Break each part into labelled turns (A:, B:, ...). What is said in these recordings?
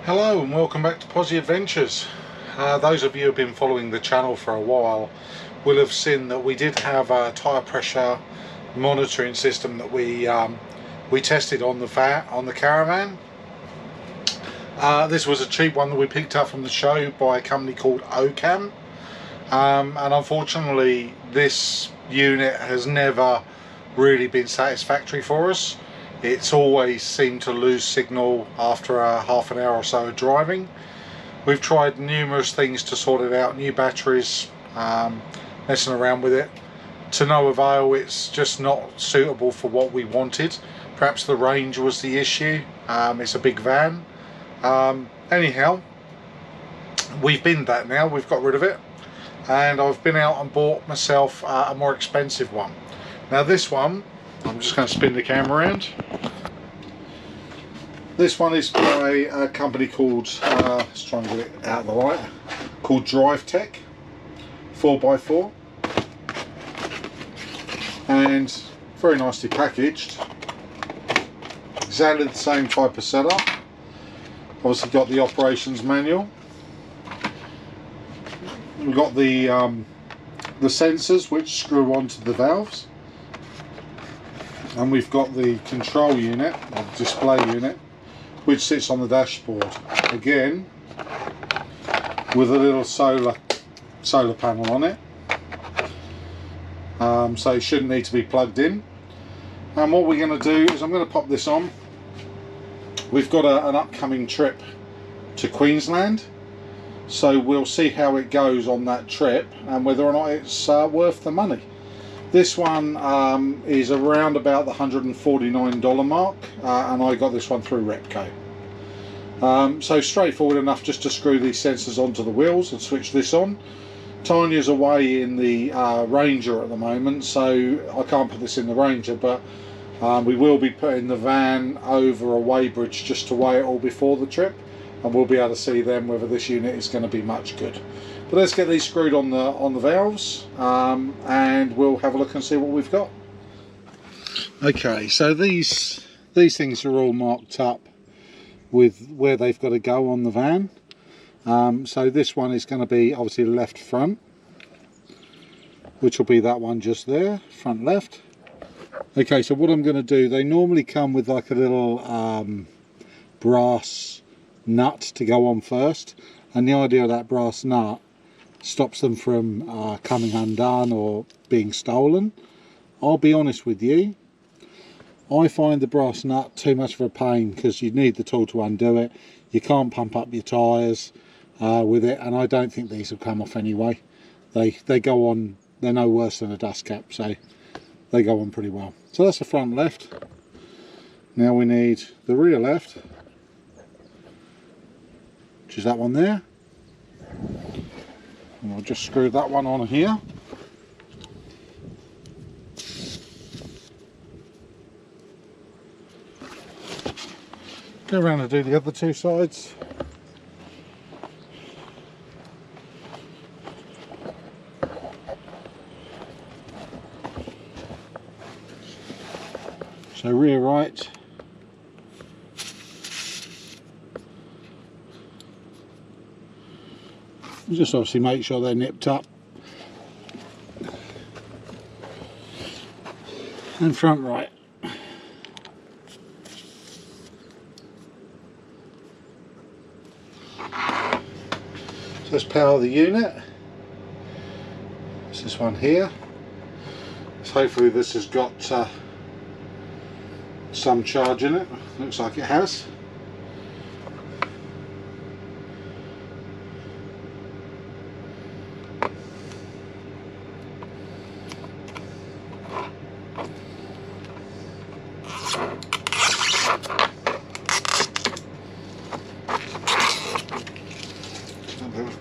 A: Hello and welcome back to Pozzie Adventures. Those of you who have been following the channel for a while will have seen that we did have a tyre pressure monitoring system that we tested on the caravan. This was a cheap one that we picked up from the show by a company called Ocam, and unfortunately this unit has never really been satisfactory for us. It's always seemed to lose signal after a half an hour or so of driving. We've tried numerous things to sort it out, new batteries, messing around with it. To no avail. It's just not suitable for what we wanted. Perhaps the range was the issue. It's a big van. Anyhow, we've binned that now, we've got rid of it. And I've been out and bought myself a more expensive one. Now this one, I'm just going to spin the camera around. This one is by a company called, let's try and get it out of the light, called Drivetech 4x4. And very nicely packaged. Exactly the same type of setup. Obviously got the operations manual. We've got the sensors which screw onto the valves. And we've got the control unit, or display unit, which sits on the dashboard. Again, with a little solar panel on it. So it shouldn't need to be plugged in. And what we're going to do is I'm going to pop this on. We've got an upcoming trip to Queensland. So we'll see how it goes on that trip and whether or not it's worth the money. This one is around about the $149 mark, and I got this one through Repco. So straightforward enough just to screw these sensors onto the wheels and switch this on. Tanya's away in the Ranger at the moment, so I can't put this in the Ranger, but we will be putting the van over a weighbridge just to weigh it all before the trip, and we'll be able to see then whether this unit is going to be much good. But let's get these screwed on the valves, and we'll have a look and see what we've got. Okay, so these things are all marked up with where they've got to go on the van. So this one is going to be obviously left front, which will be that one just there, front left. Okay, so what I'm going to do, they normally come with like a little brass nut to go on first, and the idea of that brass nut stops them from coming undone or being stolen. I'll be honest with you, I find the brass nut too much of a pain because you need the tool to undo it. You can't pump up your tyres with it, and I don't think these will come off anyway. They go on, they're no worse than a dust cap, so they go on pretty well. So that's the front left. Now we need the rear left, which is that one there. And I'll just screw that one on here. Go around and do the other two sides. So rear right. Just obviously make sure they're nipped up. And front right. So let's power the unit. It's this one here. So hopefully this has got some charge in it. Looks like it has.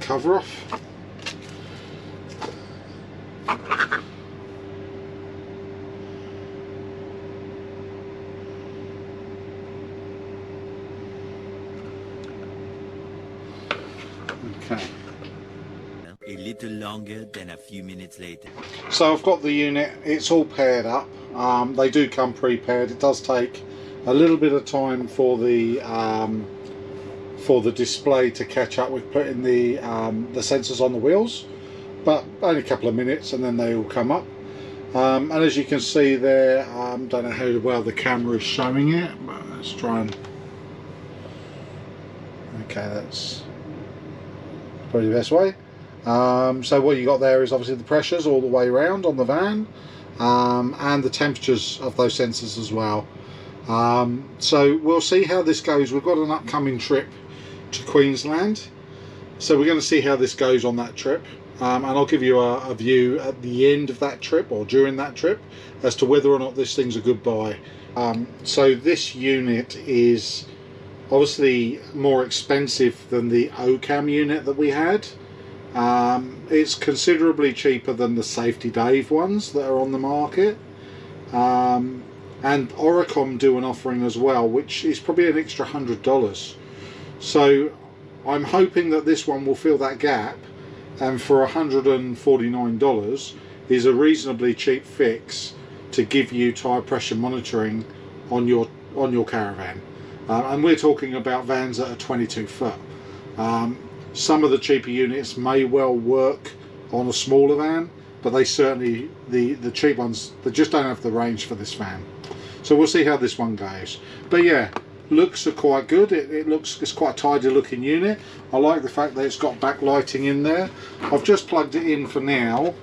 A: Cover off. Okay.
B: A little longer than a few minutes later.
A: So I've got the unit, it's all paired up. They do come pre-paired. It does take a little bit of time for the for the display to catch up with putting the sensors on the wheels, but only a couple of minutes and then they all come up. And as you can see there, don't know how well the camera is showing it, but let's try and, okay, that's probably the best way. So what you got there is obviously the pressures all the way around on the van, and the temperatures of those sensors as well. So we'll see how this goes. We've got an upcoming trip to Queensland, so we're going to see how this goes on that trip, and I'll give you a view at the end of that trip or during that trip as to whether or not this thing's a good buy. So this unit is obviously more expensive than the OCAM unit that we had. It's considerably cheaper than the Safety Dave ones that are on the market, and Oricom do an offering as well, which is probably an extra $100. So I'm hoping that this one will fill that gap, and for $149 is a reasonably cheap fix to give you tire pressure monitoring on your caravan. And we're talking about vans that are 22 foot. Some of the cheaper units may well work on a smaller van, but they certainly, the cheap ones, they just don't have the range for this van. So we'll see how this one goes. But yeah, looks are quite good. It's quite a tidy looking unit. I like the fact that it's got backlighting in there. I've just plugged it in for now,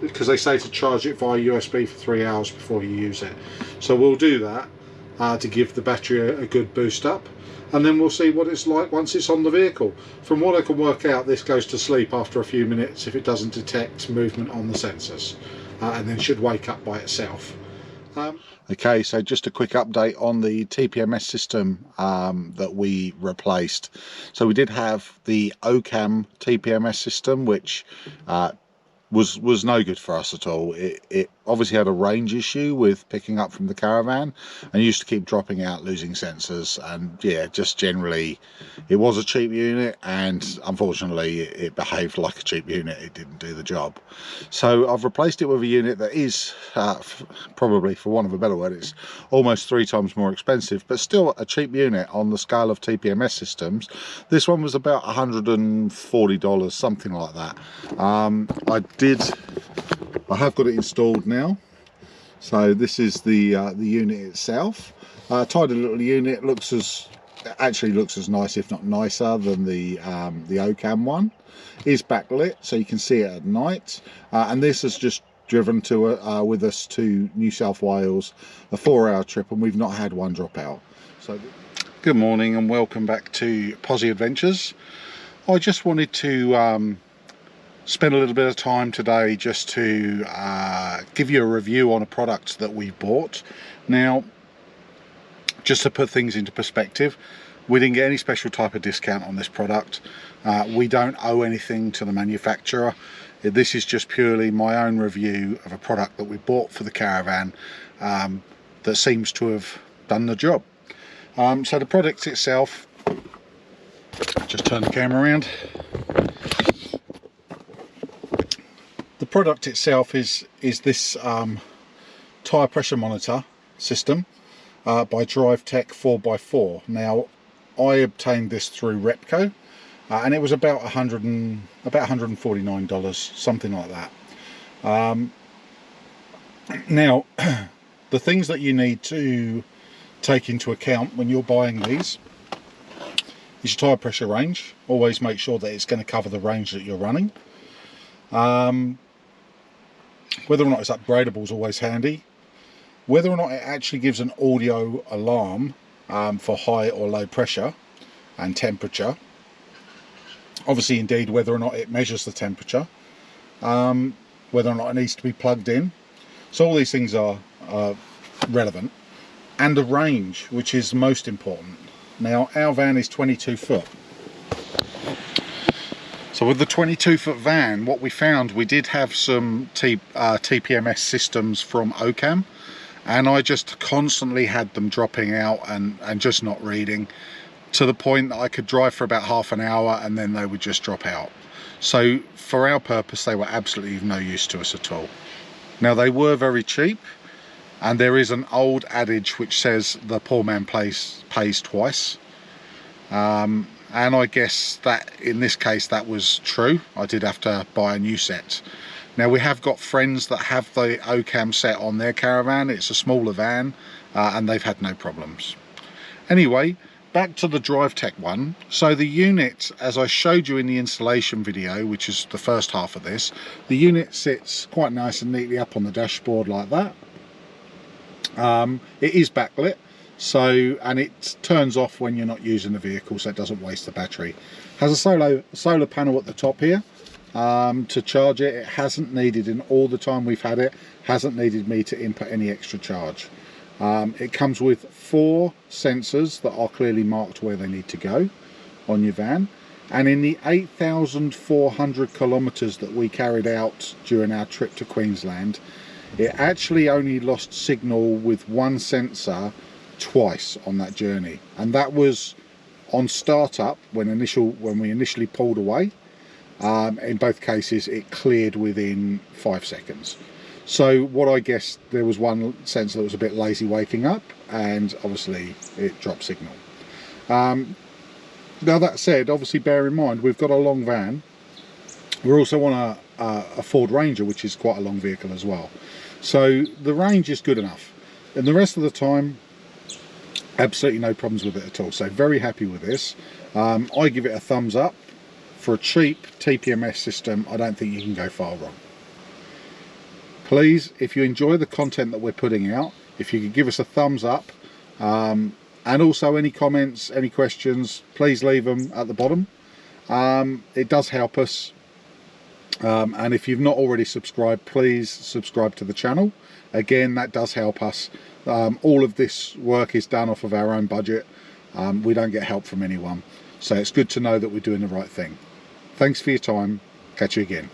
A: because they say to charge it via USB for 3 hours before you use it. So we'll do that to give the battery a good boost up, and then we'll see what it's like once it's on the vehicle. From what I can work out, this goes to sleep after a few minutes if it doesn't detect movement on the sensors, and then should wake up by itself. Okay, so just a quick update on the TPMS system that we replaced. So we did have the OCAM TPMS system, which was no good for us at all. It obviously had a range issue with picking up from the caravan and used to keep dropping out, losing sensors, and yeah, just generally it was a cheap unit, and unfortunately it behaved like a cheap unit. It didn't do the job. So I've replaced it with a unit that is probably, for want of a better word, it's almost 3 times more expensive, but still a cheap unit on the scale of TPMS systems. This one was about $140, something like that. I have got it installed now. So this is the unit itself. Tidy little unit. Actually looks as nice, if not nicer, than the OCAM one. Is backlit, so you can see it at night. And this has just driven with us to New South Wales, a 4-hour trip, and we've not had one drop out. So good morning and welcome back to Pozzie Adventures. I just wanted to spend a little bit of time today just to give you a review on a product that we bought. Now, just to put things into perspective, we didn't get any special type of discount on this product. We don't owe anything to the manufacturer. This is just purely my own review of a product that we bought for the caravan that seems to have done the job. So the product itself, just turn the camera around. The product itself is this tyre pressure monitor system by Drivetech 4x4. Now, I obtained this through Repco, and it was about $149, something like that. Now, the things that you need to take into account when you're buying these is your tyre pressure range. Always make sure that it's going to cover the range that you're running. Whether or not it's upgradable is always handy. Whether or not it actually gives an audio alarm for high or low pressure and temperature. Obviously, indeed, whether or not it measures the temperature. Whether or not it needs to be plugged in. So all these things are relevant. And the range, which is most important. Now, our van is 22 foot. So with the 22 foot van, what we found, we did have some TPMS systems from OCAM, and I just constantly had them dropping out and just not reading, to the point that I could drive for about half an hour and then they would just drop out. So for our purpose, they were absolutely of no use to us at all. Now, they were very cheap, and there is an old adage which says the poor man pays twice. and I guess that in this case that was true. I did have to buy a new set. Now we have got friends that have the OCAM set on their caravan. It's a smaller van, and they've had no problems. Anyway, back to the Drivetech one. So the unit, as I showed you in the installation video, which is the first half of this, the unit sits quite nice and neatly up on the dashboard like that. It is backlit, so, and it turns off when you're not using the vehicle, so it doesn't waste the battery. Has a solar panel at the top here to charge it. It hasn't needed, in all the time we've had it, hasn't needed me to input any extra charge. It comes with 4 sensors that are clearly marked where they need to go on your van, and in the 8,400 kilometers that we carried out during our trip to Queensland, it actually only lost signal with 1 sensor twice on that journey, and that was on startup when we initially pulled away. In both cases it cleared within 5 seconds. So what I guess, there was one sensor that was a bit lazy waking up, and obviously it dropped signal. Now that said, obviously bear in mind we've got a long van. We're also on a Ford Ranger, which is quite a long vehicle as well. So the range is good enough, and the rest of the time absolutely no problems with it at all. So very happy with this. I give it a thumbs up. For a cheap TPMS system, I don't think you can go far wrong. Please, if you enjoy the content that we're putting out, if you could give us a thumbs up, and also any comments, any questions, please leave them at the bottom. It does help us, and if you've not already subscribed, please subscribe to the channel. Again, that does help us. All of this work is done off of our own budget. We don't get help from anyone, so it's good to know that we're doing the right thing. Thanks for your time. Catch you again.